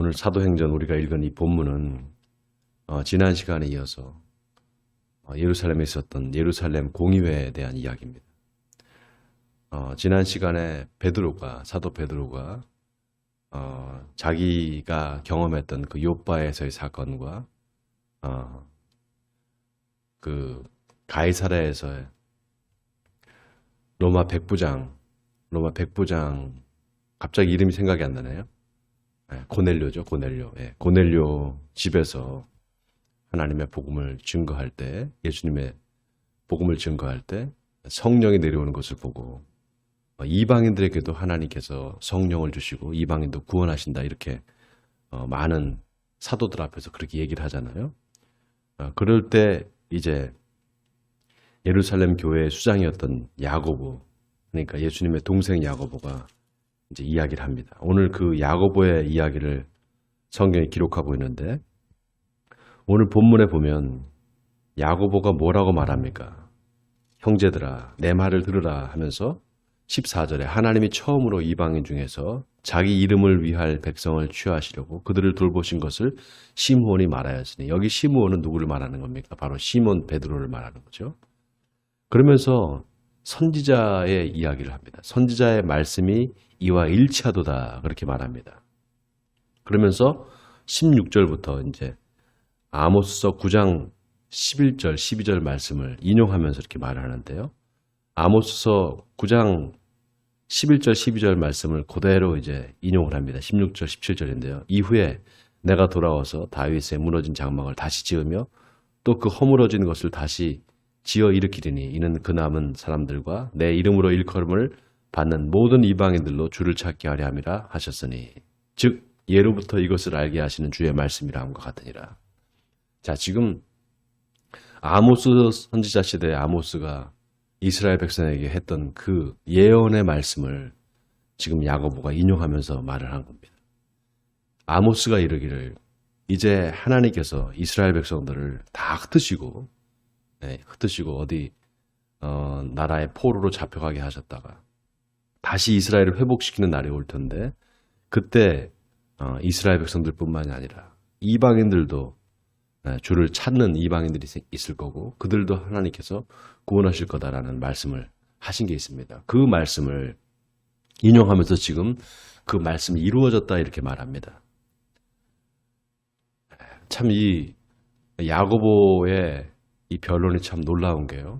오늘 사도행전 우리가 읽은 이 본문은 지난 시간에 이어서 예루살렘에 있었던 예루살렘 공의회에 대한 이야기입니다. 지난 시간에 사도 베드로가 자기가 경험했던 그 욥바에서의 사건과 그 가이사랴에서의 로마 백부장 갑자기 이름이 생각이 안 나네요. 고넬료죠, 고넬료. 고넬료 집에서 하나님의 복음을 증거할 때, 예수님의 복음을 증거할 때 성령이 내려오는 것을 보고 이방인들에게도 하나님께서 성령을 주시고 이방인도 구원하신다, 이렇게 많은 사도들 앞에서 그렇게 얘기를 하잖아요. 그럴 때 이제 예루살렘 교회의 수장이었던 야고보, 그러니까 예수님의 동생 야고보가 이제 이야기를 합니다. 오늘 그 야고보의 이야기를 성경에 기록하고 있는데, 오늘 본문에 보면 야고보가 뭐라고 말합니까? 형제들아, 내 말을 들으라 하면서 14절에 하나님이 처음으로 이방인 중에서 자기 이름을 위할 백성을 취하시려고 그들을 돌보신 것을 시므온이 말하였으니, 여기 시므온은 누구를 말하는 겁니까? 바로 시몬 베드로를 말하는 거죠. 그러면서 선지자의 이야기를 합니다. 선지자의 말씀이 이와 일치하도다, 그렇게 말합니다. 그러면서 16절부터 이제 아모스서 9장 11절, 12절 말씀을 인용하면서 이렇게 말을 하는데요. 아모스서 9장 11절, 12절 말씀을 그대로 이제 인용을 합니다. 16절, 17절인데요. 이후에 내가 돌아와서 다윗의 무너진 장막을 다시 지으며 또 그 허물어진 것을 다시 지어 일으키리니 이는 그 남은 사람들과 내 이름으로 일컬음을 받는 모든 이방인들로 주를 찾게 하려 함이라 하셨으니, 즉 예로부터 이것을 알게 하시는 주의 말씀이라 함과 같으니라. 자, 지금 아모스 선지자 시대의 아모스가 이스라엘 백성에게 했던 그 예언의 말씀을 지금 야고보가 인용하면서 말을 한 겁니다. 아모스가 이르기를 이제 하나님께서 이스라엘 백성들을 다 흩으시고 어디 나라의 포로로 잡혀가게 하셨다가 다시 이스라엘을 회복시키는 날이 올 텐데, 그때 이스라엘 백성들뿐만이 아니라 이방인들도 주를 찾는 이방인들이 있을 거고 그들도 하나님께서 구원하실 거다라는 말씀을 하신 게 있습니다. 그 말씀을 인용하면서 지금 그 말씀이 이루어졌다, 이렇게 말합니다. 참 이 야고보의 이 변론이 참 놀라운 게요.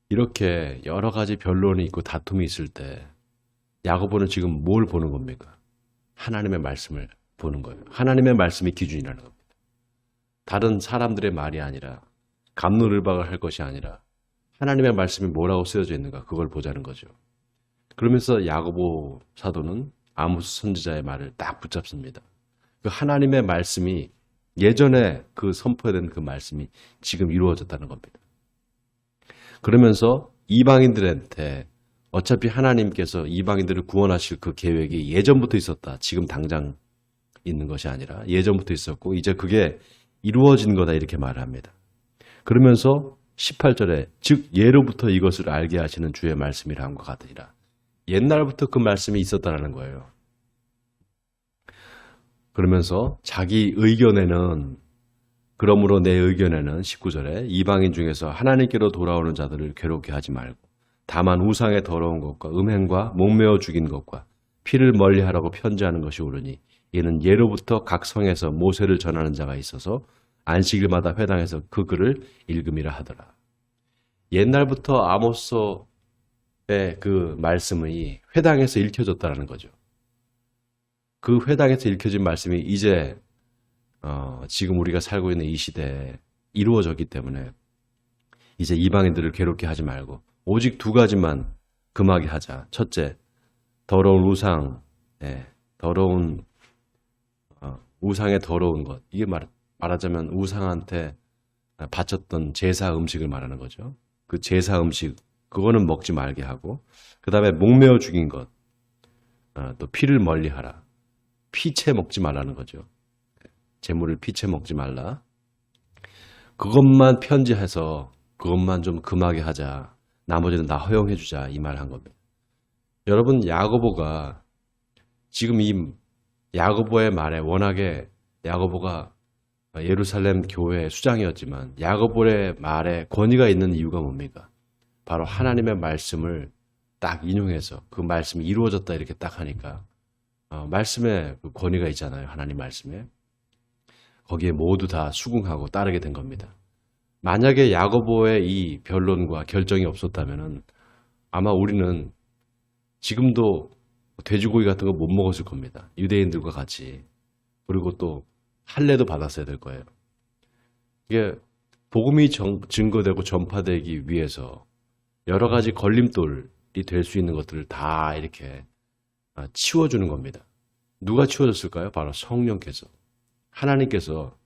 이렇게 여러 가지 변론이 있고 다툼이 있을 때 야고보는 지금 뭘 보는 겁니까? 하나님의 말씀을 보는 거예요. 하나님의 말씀이 기준이라는 겁니다. 다른 사람들의 말이 아니라, 갑론을박을 할 것이 아니라 하나님의 말씀이 뭐라고 쓰여져 있는가, 그걸 보자는 거죠. 그러면서 야고보 사도는 아모스 선지자의 말을 딱 붙잡습니다. 그 하나님의 말씀이 예전에 그 선포된 그 말씀이 지금 이루어졌다는 겁니다. 그러면서 이방인들한테 어차피 하나님께서 이방인들을 구원하실 그 계획이 예전부터 있었다, 지금 당장 있는 것이 아니라 예전부터 있었고 이제 그게 이루어진 거다, 이렇게 말합니다. 그러면서 18절에 즉 예로부터 이것을 알게 하시는 주의 말씀이라 함과 같으니라. 옛날부터 그 말씀이 있었다라는 거예요. 그러면서 자기 의견에는, 그러므로 내 의견에는 19절에 이방인 중에서 하나님께로 돌아오는 자들을 괴롭게 하지 말고 다만 우상의 더러운 것과 음행과 목매어 죽인 것과 피를 멀리하라고 편지하는 것이 옳으니 이는 예로부터 각 성에서 모세를 전하는 자가 있어서 안식일마다 회당에서 그 글을 읽음이라 하더라. 옛날부터 아모스의 그 말씀이 회당에서 읽혀졌다는 거죠. 그 회당에서 읽혀진 말씀이 이제 지금 우리가 살고 있는 이 시대에 이루어졌기 때문에 이제 이방인들을 괴롭게 하지 말고 오직 두 가지만 금하게 하자. 첫째, 더러운 우상, 우상의 더러운 것. 이게 말하자면 우상한테 바쳤던 제사 음식을 말하는 거죠. 그 제사 음식, 그거는 먹지 말게 하고, 그 다음에 목매어 죽인 것, 또 피를 멀리하라. 피채 먹지 말라는 거죠. 재물을 피채 먹지 말라. 그것만 편지해서 그것만 좀 금하게 하자. 나머지는 다 허용해 주자, 이 말 한 겁니다. 여러분, 야고보가 지금 이 야고보의 말에 워낙에 야고보가 예루살렘 교회 수장이었지만 야고보의 말에 권위가 있는 이유가 뭡니까? 바로 하나님의 말씀을 딱 인용해서 그 말씀이 이루어졌다 이렇게 딱 하니까 말씀에 그 권위가 있잖아요. 하나님 말씀에. 거기에 모두 다 수긍하고 따르게 된 겁니다. 만약에 야고보의 이 변론과 결정이 없었다면 아마 우리는 지금도 돼지고기 같은 거 못 먹었을 겁니다. 유대인들과 같이. 그리고 또 할례도 받았어야 될 거예요. 이게 복음이 증거되고 전파되기 위해서 여러 가지 걸림돌이 될 수 있는 것들을 다 이렇게 치워주는 겁니다. 누가 치워줬을까요? 바로 성령께서. 하나님께서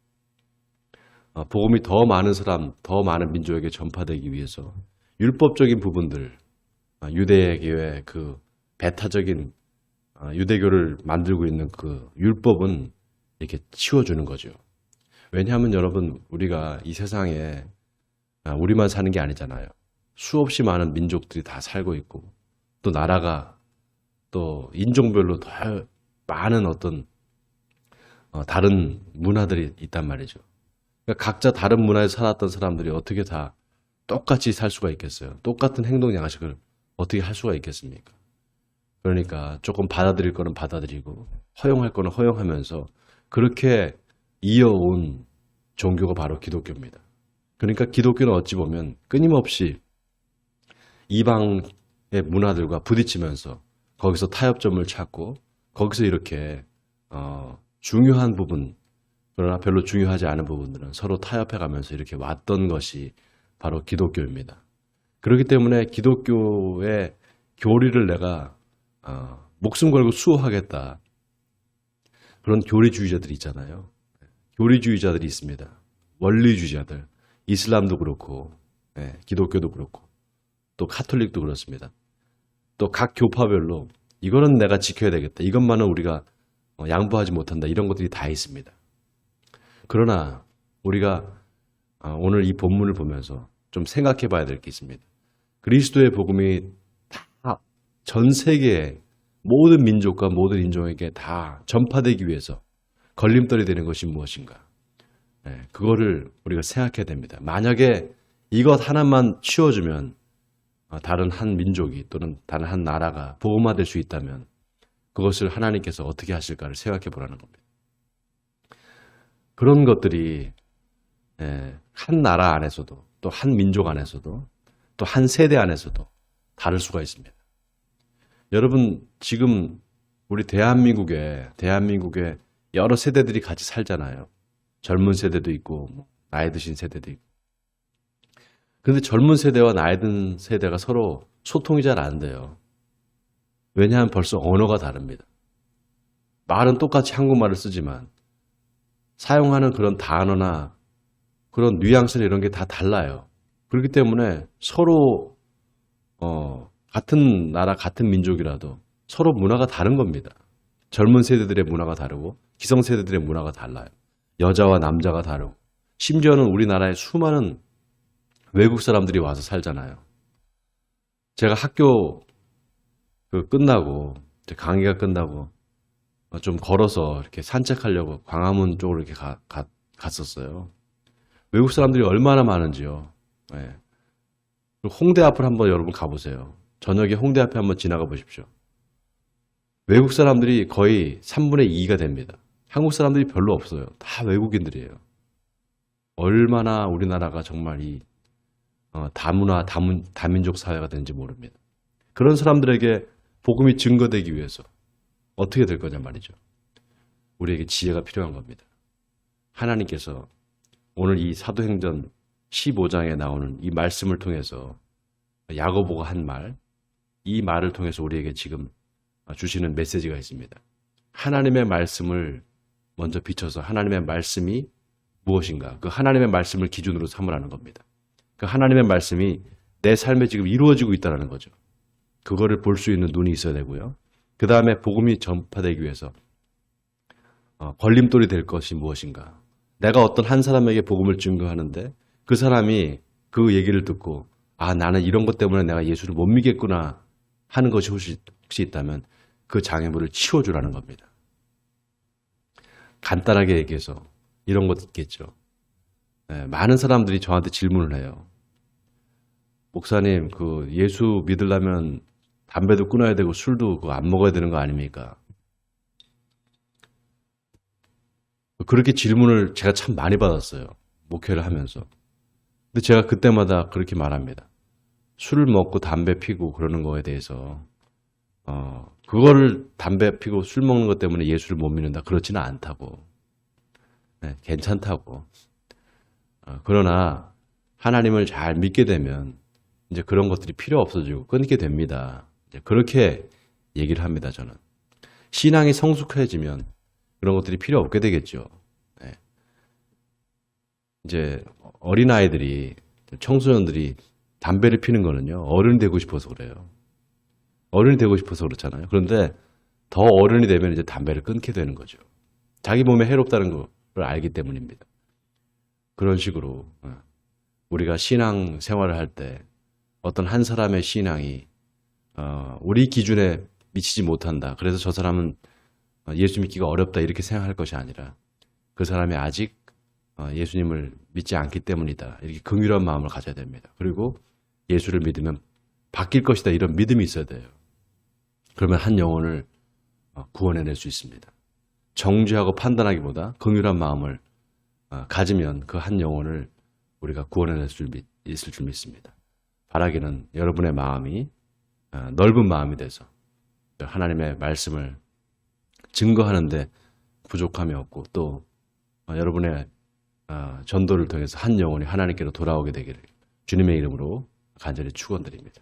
복음이 더 많은 사람, 더 많은 민족에게 전파되기 위해서 율법적인 부분들, 유대교의 그 배타적인 유대교를 만들고 있는 그 율법은 이렇게 치워주는 거죠. 왜냐하면 여러분, 우리가 이 세상에 우리만 사는 게 아니잖아요. 수없이 많은 민족들이 다 살고 있고 또 나라가 또 인종별로 더 많은 어떤 다른 문화들이 있단 말이죠. 그러니까 각자 다른 문화에 살았던 사람들이 어떻게 다 똑같이 살 수가 있겠어요? 똑같은 행동 양식을 어떻게 할 수가 있겠습니까? 그러니까 조금 받아들일 거는 받아들이고 허용할 거는 허용하면서 그렇게 이어온 종교가 바로 기독교입니다. 그러니까 기독교는 어찌 보면 끊임없이 이방의 문화들과 부딪히면서 거기서 타협점을 찾고 거기서 이렇게 중요한 부분, 그러나 별로 중요하지 않은 부분들은 서로 타협해가면서 이렇게 왔던 것이 바로 기독교입니다. 그렇기 때문에 기독교의 교리를 내가 목숨 걸고 수호하겠다. 그런 교리주의자들이 있잖아요. 교리주의자들이 있습니다. 원리주의자들. 이슬람도 그렇고 기독교도 그렇고 또 카톨릭도 그렇습니다. 또 각 교파별로 이거는 내가 지켜야 되겠다. 이것만은 우리가 양보하지 못한다. 이런 것들이 다 있습니다. 그러나 우리가 오늘 이 본문을 보면서 좀 생각해 봐야 될 게 있습니다. 그리스도의 복음이 다 전 세계의 모든 민족과 모든 인종에게 다 전파되기 위해서 걸림돌이 되는 것이 무엇인가? 그거를 우리가 생각해야 됩니다. 만약에 이것 하나만 치워주면 다른 한 민족이 또는 다른 한 나라가 복음화될 수 있다면 그것을 하나님께서 어떻게 하실까를 생각해 보라는 겁니다. 그런 것들이 한 나라 안에서도 또 한 민족 안에서도 또 한 세대 안에서도 다를 수가 있습니다. 여러분 지금 우리 대한민국에 여러 세대들이 같이 살잖아요. 젊은 세대도 있고 나이 드신 세대도 있고. 그런데 젊은 세대와 나이 든 세대가 서로 소통이 잘 안 돼요. 왜냐하면 벌써 언어가 다릅니다. 말은 똑같이 한국말을 쓰지만 사용하는 그런 단어나 그런 뉘앙스나 이런 게 다 달라요. 그렇기 때문에 서로 같은 나라 같은 민족이라도 서로 문화가 다른 겁니다. 젊은 세대들의 문화가 다르고 기성세대들의 문화가 달라요. 여자와 남자가 다르고 심지어는 우리나라에 수많은 외국 사람들이 와서 살잖아요. 제가 학교 끝나고 강의가 끝나고 좀 걸어서 이렇게 산책하려고 광화문 쪽으로 이렇게 갔었어요. 외국 사람들이 얼마나 많은지요. 그리고 홍대 앞을 한번 여러분 가보세요. 저녁에 홍대 앞에 한번 지나가 보십시오. 외국 사람들이 거의 3분의 2가 됩니다. 한국 사람들이 별로 없어요. 다 외국인들이에요. 얼마나 우리나라가 정말 이 다문화, 다민족 사회가 되는지 모릅니다. 그런 사람들에게 복음이 증거되기 위해서 어떻게 될 거냐 말이죠. 우리에게 지혜가 필요한 겁니다. 하나님께서 오늘 이 사도행전 15장에 나오는 이 말씀을 통해서 야고보가 한 말, 이 말을 통해서 우리에게 지금 주시는 메시지가 있습니다. 하나님의 말씀을 먼저 비춰서 하나님의 말씀이 무엇인가, 그 하나님의 말씀을 기준으로 삼으라는 겁니다. 그 하나님의 말씀이 내 삶에 지금 이루어지고 있다는 거죠. 그거를 볼 수 있는 눈이 있어야 되고요. 그 다음에 복음이 전파되기 위해서 걸림돌이 될 것이 무엇인가. 내가 어떤 한 사람에게 복음을 증거하는데 그 사람이 그 얘기를 듣고 나는 이런 것 때문에 내가 예수를 못 믿겠구나 하는 것이 혹시 있다면 그 장애물을 치워주라는 겁니다. 간단하게 얘기해서 이런 것도 있겠죠. 많은 사람들이 저한테 질문을 해요. 목사님, 그 예수 믿으려면 담배도 끊어야 되고 술도 그거 안 먹어야 되는 거 아닙니까? 그렇게 질문을 제가 참 많이 받았어요. 목회를 하면서. 근데 제가 그때마다 그렇게 말합니다. 술을 먹고 담배 피고 그러는 거에 대해서 그거를 담배 피고 술 먹는 것 때문에 예수를 못 믿는다. 그렇지는 않다고. 괜찮다고. 그러나 하나님을 잘 믿게 되면 이제 그런 것들이 필요 없어지고 끊게 됩니다. 이제 그렇게 얘기를 합니다, 저는. 신앙이 성숙해지면 그런 것들이 필요 없게 되겠죠. 이제 어린아이들이, 청소년들이 담배를 피는 거는요, 어른이 되고 싶어서 그래요. 어른이 되고 싶어서 그렇잖아요. 그런데 더 어른이 되면 이제 담배를 끊게 되는 거죠. 자기 몸에 해롭다는 걸 알기 때문입니다. 그런 식으로 우리가 신앙 생활을 할 때 어떤 한 사람의 신앙이 우리 기준에 미치지 못한다. 그래서 저 사람은 예수 믿기가 어렵다 이렇게 생각할 것이 아니라 그 사람이 아직 예수님을 믿지 않기 때문이다. 이렇게 긍휼한 마음을 가져야 됩니다. 그리고 예수를 믿으면 바뀔 것이다. 이런 믿음이 있어야 돼요. 그러면 한 영혼을 구원해낼 수 있습니다. 정죄하고 판단하기보다 긍휼한 마음을 가지면 그 한 영혼을 우리가 구원해낼 수 있을 줄 믿습니다. 바라기는 여러분의 마음이 넓은 마음이 돼서 하나님의 말씀을 증거하는데 부족함이 없고 또 여러분의 전도를 통해서 한 영혼이 하나님께로 돌아오게 되기를 주님의 이름으로 간절히 축원드립니다.